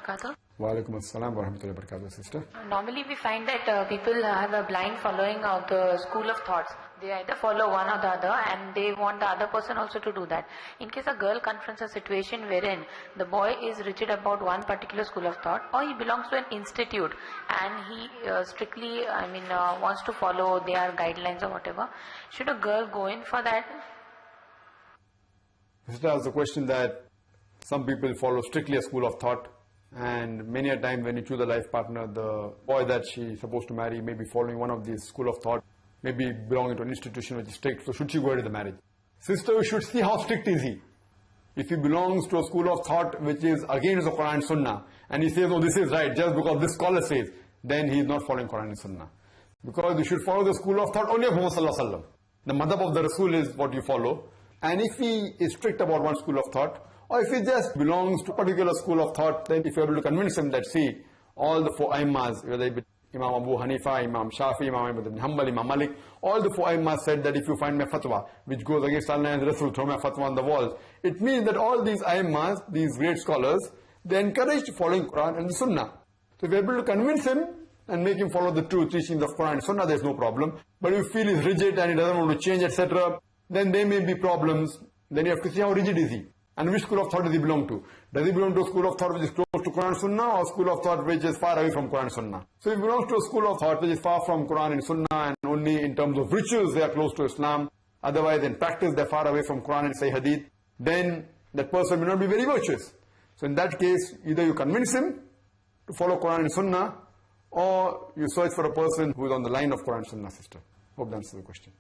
Barakatuh. Walaikum assalam wa rahmatullahi wa barakatuh, sister. Normally we find that people have a blind following of the school of thoughts. They either follow one or the other and they want the other person also to do that. In case a girl confronts a situation wherein the boy is rigid about one particular school of thought, or he belongs to an institute and he strictly, wants to follow their guidelines or whatever, should a girl go in for that? Sister asked the question that some people follow strictly a school of thought, and many a time when you choose a life partner, the boy that she's supposed to marry may be following one of these school of thought, maybe belonging to an institution which is strict, so should she go into the marriage? Sister, you should see how strict is he. If he belongs to a school of thought which is against the Quran and Sunnah, and he says, oh, this is right just because this scholar says, then he is not following Quran and Sunnah. Because you should follow the school of thought only of Muhammad Sallallahu Alaihi Wasallam. The madhab of the Rasul is what you follow. And if he is strict about one school of thought, or if he just belongs to a particular school of thought, then if you're able to convince him that, see, all the four Aimmas, whether it be Imam Abu Hanifa, Imam Shafi, Imam Ahmad ibn Hanbal, Imam Malik, all the four Aimmas said that if you find my fatwa, which goes against Allah and Rasul, throw my fatwa on the walls. It means that all these Aimmas, these great scholars, they encouraged following Quran and the Sunnah. So if you're able to convince him and make him follow the true teachings of Quran and Sunnah, there's no problem. But if you feel he's rigid and he doesn't want to change, etc., then there may be problems. Then you have to see how rigid is he. And which school of thought does he belong to? Does he belong to a school of thought which is close to Quran and Sunnah, or a school of thought which is far away from Quran and Sunnah? So if he belongs to a school of thought which is far from Quran and Sunnah, and only in terms of rituals they are close to Islam, otherwise in practice they're far away from Quran and Sahih Hadith, then that person may not be very virtuous. So in that case, either you convince him to follow Quran and Sunnah, or you search for a person who is on the line of Quran and Sunnah, sister. Hope that answers the question.